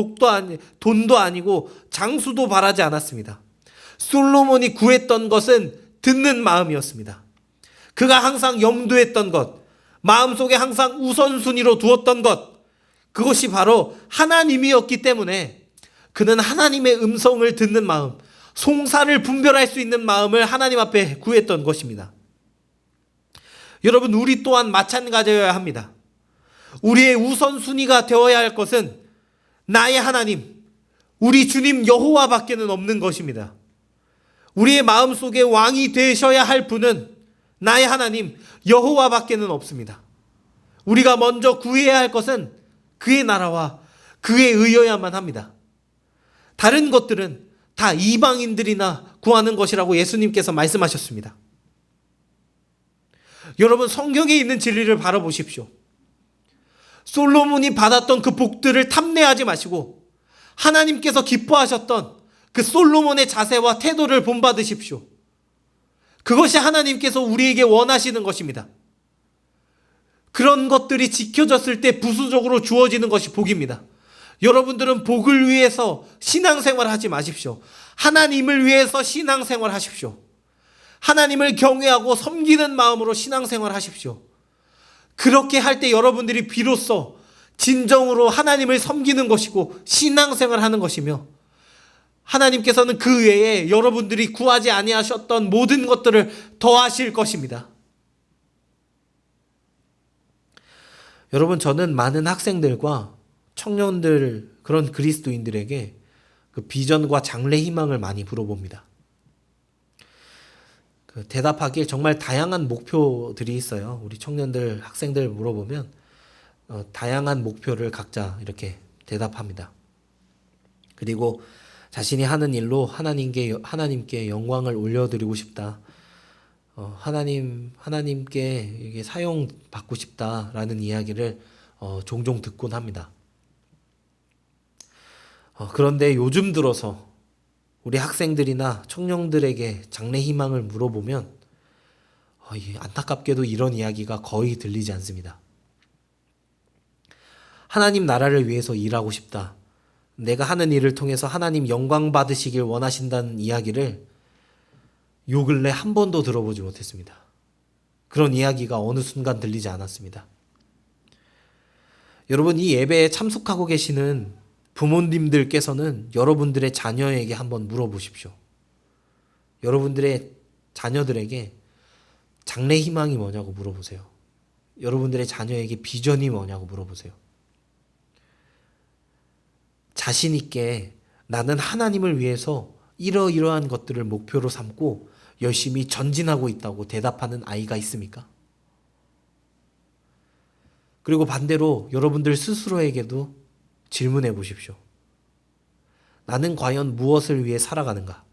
A: 돈도 아니고 장수도 바라지 않았습니다. 솔로몬이 구했던 것은 듣는 마음이었습니다. 그가 항상 염두했던 것, 마음속에 항상 우선순위로 두었던 것, 그것이 바로 하나님이었기 때문에 그는 하나님의 음성을 듣는 마음, 송사를 분별할 수 있는 마음을 하나님 앞에 구했던 것입니다. 여러분, 우리 또한 마찬가지여야 합니다. 우리의 우선순위가 되어야 할 것은 나의 하나님, 우리 주님 여호와밖에는 없는 것입니다. 우리의 마음속에 왕이 되셔야 할 분은 나의 하나님 여호와밖에는 없습니다. 우리가 먼저 구해야 할 것은 그의 나라와 그의 의여야만 합니다. 다른 것들은 다 이방인들이나 구하는 것이라고 예수님께서 말씀하셨습니다. 여러분, 성경에 있는 진리를 바라보십시오. 솔로몬이 받았던 그 복들을 탐내하지 마시고 하나님께서 기뻐하셨던 그 솔로몬의 자세와 태도를 본받으십시오. 그것이 하나님께서 우리에게 원하시는 것입니다. 그런 것들이 지켜졌을 때 부수적으로 주어지는 것이 복입니다. 여러분들은 복을 위해서 신앙생활 하지 마십시오. 하나님을 위해서 신앙생활 하십시오. 하나님을 경외하고 섬기는 마음으로 신앙생활 하십시오. 그렇게 할 때 여러분들이 비로소 진정으로 하나님을 섬기는 것이고 신앙생활 하는 것이며 하나님께서는 그 외에 여러분들이 구하지 아니하셨던 모든 것들을 더하실 것입니다. 여러분, 저는 많은 학생들과 청년들, 그런 그리스도인들에게 그 비전과 장래 희망을 많이 물어봅니다. 대답하기에 정말 다양한 목표들이 있어요. 우리 청년들, 학생들 물어보면 다양한 목표를 각자 이렇게 대답합니다. 그리고 자신이 하는 일로 하나님께 영광을 올려드리고 싶다. 하나님께 이게 사용 받고 싶다라는 이야기를 종종 듣곤 합니다. 그런데 요즘 들어서 우리 학생들이나 청년들에게 장래 희망을 물어보면 안타깝게도 이런 이야기가 거의 들리지 않습니다. 하나님 나라를 위해서 일하고 싶다. 내가 하는 일을 통해서 하나님 영광 받으시길 원하신다는 이야기를 요 근래 한 번도 들어보지 못했습니다. 그런 이야기가 어느 순간 들리지 않았습니다. 여러분, 이 예배에 참석하고 계시는 부모님들께서는 여러분들의 자녀에게 한번 물어보십시오. 여러분들의 자녀들에게 장래 희망이 뭐냐고 물어보세요. 여러분들의 자녀에게 비전이 뭐냐고 물어보세요. 자신 있게 나는 하나님을 위해서 이러이러한 것들을 목표로 삼고 열심히 전진하고 있다고 대답하는 아이가 있습니까? 그리고 반대로 여러분들 스스로에게도 질문해 보십시오. 나는 과연 무엇을 위해 살아가는가?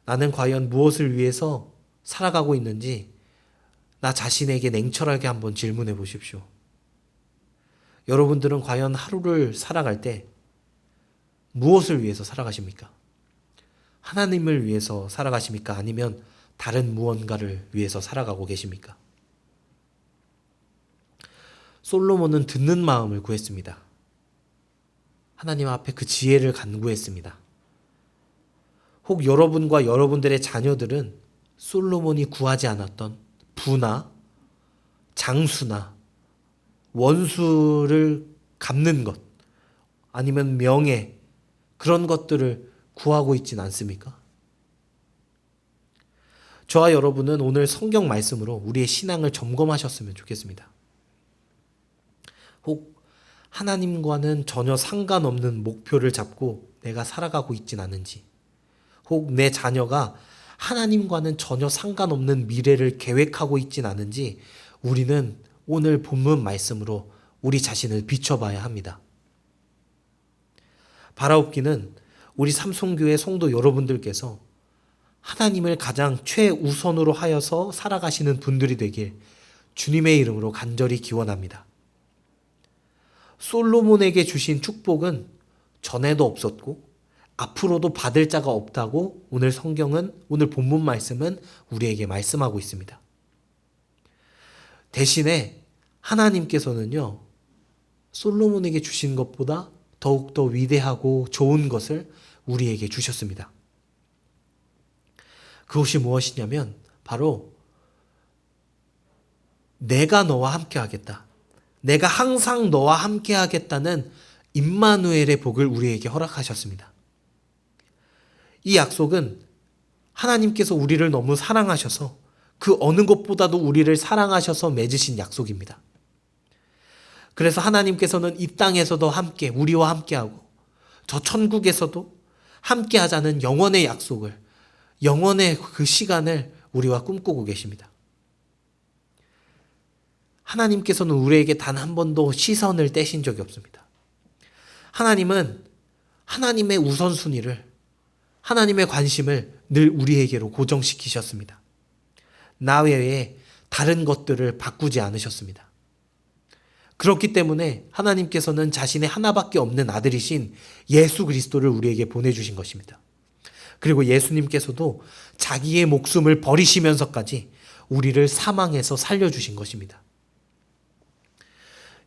A: 나는 과연 무엇을 위해서 살아가고 있는지 나 자신에게 냉철하게 한번 질문해 보십시오. 여러분들은 과연 하루를 살아갈 때 무엇을 위해서 살아가십니까? 하나님을 위해서 살아가십니까? 아니면 다른 무언가를 위해서 살아가고 계십니까? 솔로몬은 듣는 마음을 구했습니다. 하나님 앞에 그 지혜를 간구했습니다. 혹 여러분과 여러분들의 자녀들은 솔로몬이 구하지 않았던 부나 장수나 원수를 갚는 것, 아니면 명예, 그런 것들을 구하고 있진 않습니까? 저와 여러분은 오늘 성경 말씀으로 우리의 신앙을 점검하셨으면 좋겠습니다. 혹 하나님과는 전혀 상관없는 목표를 잡고 내가 살아가고 있진 않은지, 혹 내 자녀가 하나님과는 전혀 상관없는 미래를 계획하고 있진 않은지 우리는 오늘 본문 말씀으로 우리 자신을 비춰봐야 합니다. 바라옵기는 우리 삼성교회 성도 여러분들께서 하나님을 가장 최우선으로 하여서 살아가시는 분들이 되길 주님의 이름으로 간절히 기원합니다. 솔로몬에게 주신 축복은 전에도 없었고 앞으로도 받을 자가 없다고 오늘 본문 말씀은 우리에게 말씀하고 있습니다. 대신에 하나님께서는요, 솔로몬에게 주신 것보다 더욱더 위대하고 좋은 것을 우리에게 주셨습니다. 그것이 무엇이냐면 바로 내가 너와 함께 하겠다. 내가 항상 너와 함께 하겠다는 임마누엘의 복을 우리에게 허락하셨습니다. 이 약속은 하나님께서 우리를 너무 사랑하셔서 그 어느 것보다도 우리를 사랑하셔서 맺으신 약속입니다. 그래서 하나님께서는 이 땅에서도 함께 우리와 함께하고 저 천국에서도 함께하자는 영원의 약속을, 영원의 그 시간을 우리와 꿈꾸고 계십니다. 하나님께서는 우리에게 단 한 번도 시선을 떼신 적이 없습니다. 하나님은 하나님의 우선순위를, 하나님의 관심을 늘 우리에게로 고정시키셨습니다. 나 외에 다른 것들을 바꾸지 않으셨습니다. 그렇기 때문에 하나님께서는 자신의 하나밖에 없는 아들이신 예수 그리스도를 우리에게 보내주신 것입니다. 그리고 예수님께서도 자기의 목숨을 버리시면서까지 우리를 사망에서 살려주신 것입니다.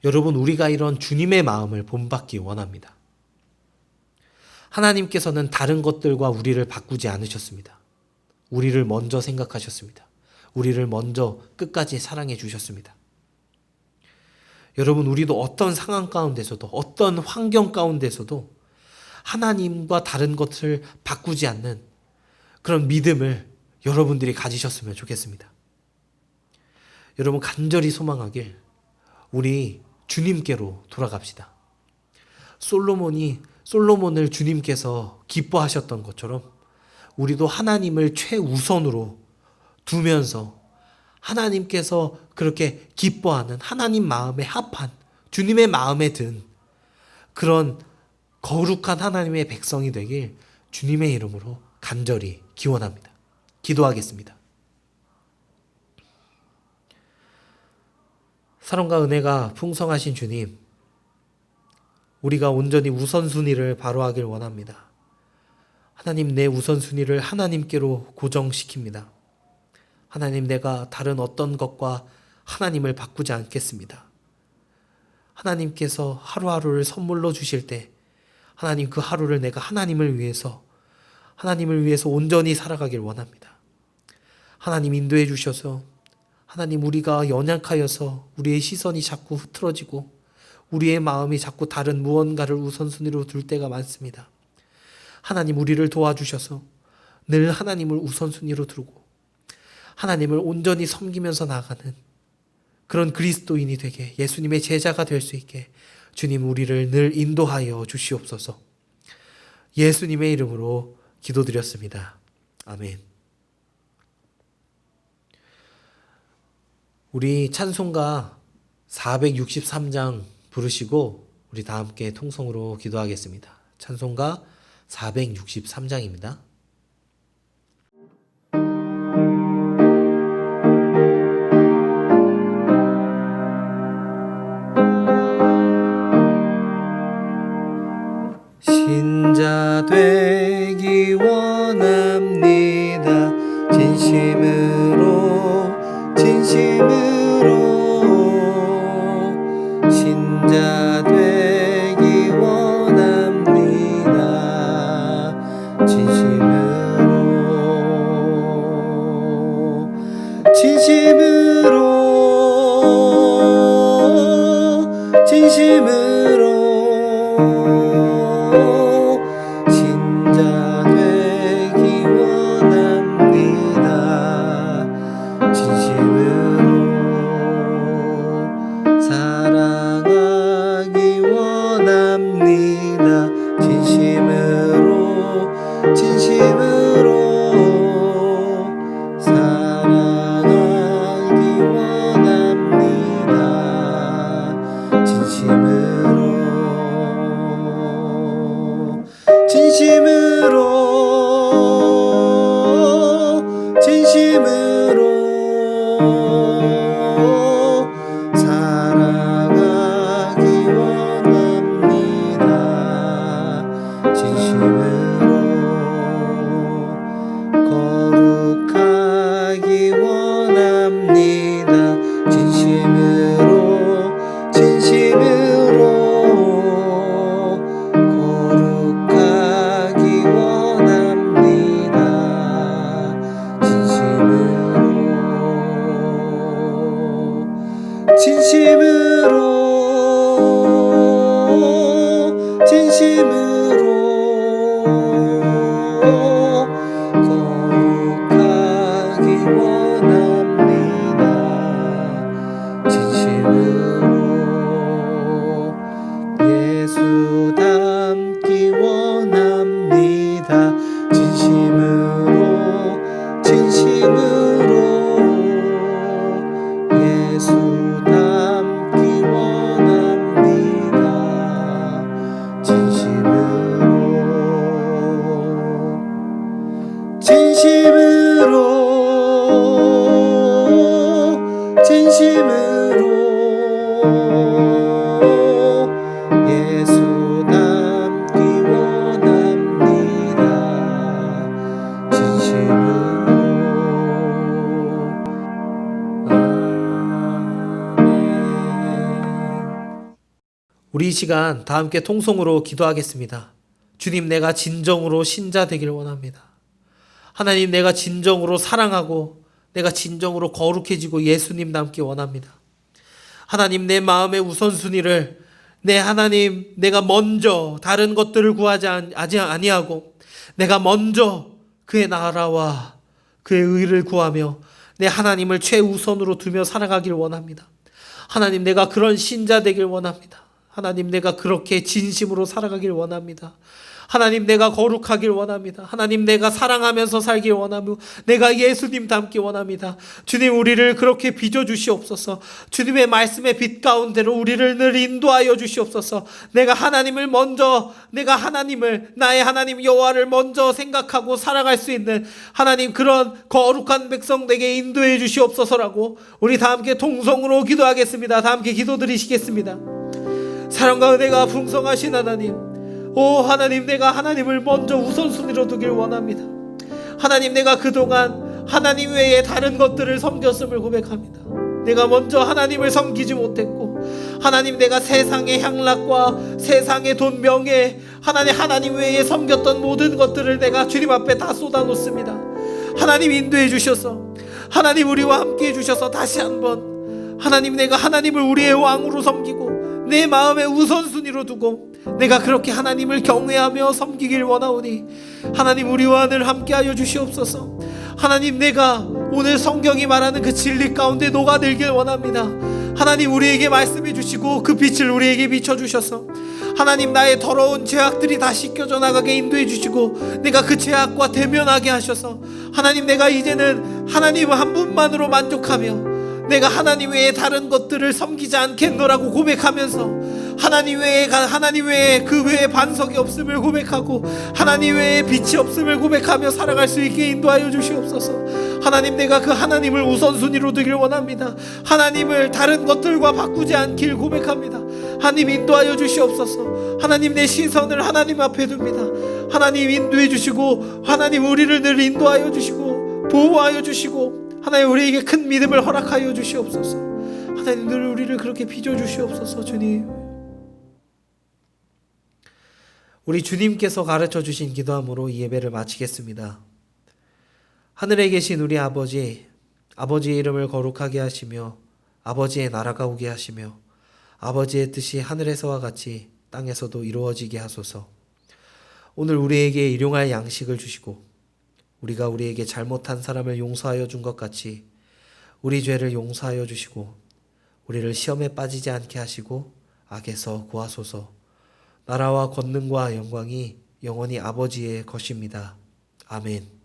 A: 여러분, 우리가 이런 주님의 마음을 본받기 원합니다. 하나님께서는 다른 것들과 우리를 바꾸지 않으셨습니다. 우리를 먼저 생각하셨습니다. 우리를 먼저 끝까지 사랑해 주셨습니다. 여러분, 우리도 어떤 상황 가운데서도, 어떤 환경 가운데서도 하나님과 다른 것을 바꾸지 않는 그런 믿음을 여러분들이 가지셨으면 좋겠습니다. 여러분, 간절히 소망하길 우리 주님께로 돌아갑시다. 솔로몬을 주님께서 기뻐하셨던 것처럼 우리도 하나님을 최우선으로 두면서 하나님께서 그렇게 기뻐하는, 하나님 마음에 합한, 주님의 마음에 든 그런 거룩한 하나님의 백성이 되길 주님의 이름으로 간절히 기원합니다. 기도하겠습니다. 사랑과 은혜가 풍성하신 주님, 우리가 온전히 우선순위를 바로하길 원합니다. 하나님, 내 우선순위를 하나님께로 고정시킵니다. 하나님, 내가 다른 어떤 것과 하나님을 바꾸지 않겠습니다. 하나님께서 하루하루를 선물로 주실 때 하나님, 그 하루를 내가 하나님을 위해서 온전히 살아가길 원합니다. 하나님, 인도해 주셔서 하나님, 우리가 연약하여서 우리의 시선이 자꾸 흐트러지고 우리의 마음이 자꾸 다른 무언가를 우선순위로 둘 때가 많습니다. 하나님, 우리를 도와주셔서 늘 하나님을 우선순위로 두고 하나님을 온전히 섬기면서 나아가는 그런 그리스도인이 되게, 예수님의 제자가 될 수 있게 주님, 우리를 늘 인도하여 주시옵소서. 예수님의 이름으로 기도드렸습니다. 아멘. 우리 찬송가 463장 부르시고 우리 다 함께 통성으로 기도하겠습니다. 찬송가 463장입니다.
B: 신자 되기 원합니다. 진심으로 신자 되기 원합니다. 진심으로 신자 되기 원합니다. 진심으로 사랑하기 원합니다. 진심으로 사랑하기 원합니다. 진심으로 사랑하기 원합니다. 진심으로 거룩하기 원합니다. 진심으로 거룩하기 원합니다. 진심으로 거룩하기 원합니다. 진심으로 예수 닮기 원합니다. 진심으로 예수 닮기 원합니다. 진심으로 예수 닮기 원합니다. 진심으로.
A: 우리 이 시간 다 함께 통성으로 기도하겠습니다. 주님, 내가 진정으로 신자 되길 원합니다. 하나님, 내가 진정으로 사랑하고 내가 진정으로 거룩해지고 예수님 닮기 원합니다. 하나님, 내 마음의 우선순위를 내가 먼저 다른 것들을 구하지 아니하고 내가 먼저 그의 나라와 그의 의를 구하며 내 하나님을 최우선으로 두며 살아가길 원합니다. 하나님, 내가 그런 신자 되길 원합니다. 하나님, 내가 그렇게 진심으로 살아가길 원합니다. 하나님, 내가 거룩하길 원합니다. 하나님, 내가 사랑하면서 살길 원하며 내가 예수님 닮기 원합니다. 주님, 우리를 그렇게 빚어주시옵소서. 주님의 말씀의 빛 가운데로 우리를 늘 인도하여 주시옵소서. 내가 하나님을 나의 하나님 여호와를 먼저 생각하고 살아갈 수 있는 하나님, 그런 거룩한 백성 되게 인도해 주시옵소서라고 우리 다 함께 통성으로 기도하겠습니다. 다 함께 기도드리시겠습니다. 사랑과 은혜가 풍성하신 하나님, 오 하나님, 내가 하나님을 먼저 우선순위로 두길 원합니다. 하나님, 내가 그동안 하나님 외에 다른 것들을 섬겼음을 고백합니다. 내가 먼저 하나님을 섬기지 못했고, 하나님, 내가 세상의 향락과 세상의 돈, 명예, 하나님 외에 섬겼던 모든 것들을 내가 주님 앞에 다 쏟아놓습니다. 하나님, 인도해 주셔서, 하나님 우리와 함께 해주셔서 다시 한번 하나님, 내가 하나님을 우리의 왕으로 섬기고 내 마음의 우선순위로 두고 내가 그렇게 하나님을 경외하며 섬기길 원하오니 하나님, 우리와 늘 함께하여 주시옵소서. 하나님, 내가 오늘 성경이 말하는 그 진리 가운데 녹아들길 원합니다. 하나님, 우리에게 말씀해 주시고 그 빛을 우리에게 비춰주셔서 하나님, 나의 더러운 죄악들이 다 씻겨져 나가게 인도해 주시고 내가 그 죄악과 대면하게 하셔서 하나님, 내가 이제는 하나님 한 분만으로 만족하며 내가 하나님 외에 다른 것들을 섬기지 않겠노라고 고백하면서 하나님 외에 그 외에 반석이 없음을 고백하고 하나님 외에 빛이 없음을 고백하며 살아갈 수 있게 인도하여 주시옵소서. 하나님, 내가 그 하나님을 우선순위로 두길 원합니다. 하나님을 다른 것들과 바꾸지 않길 고백합니다. 하나님, 인도하여 주시옵소서. 하나님, 내 시선을 하나님 앞에 둡니다. 하나님, 인도해 주시고 하나님, 우리를 늘 인도하여 주시고 보호하여 주시고 하나님, 우리에게 큰 믿음을 허락하여 주시옵소서. 하나님, 늘 우리를 그렇게 빚어 주시옵소서. 주님, 우리 주님께서 가르쳐 주신 기도함으로 이 예배를 마치겠습니다. 하늘에 계신 우리 아버지, 아버지의 이름을 거룩하게 하시며 아버지의 나라가 오게 하시며 아버지의 뜻이 하늘에서와 같이 땅에서도 이루어지게 하소서. 오늘 우리에게 일용할 양식을 주시고 우리가 우리에게 잘못한 사람을 용서하여 준 것 같이 우리 죄를 용서하여 주시고 우리를 시험에 빠지지 않게 하시고 악에서 구하소서. 나라와 권능과 영광이 영원히 아버지의 것입니다. 아멘.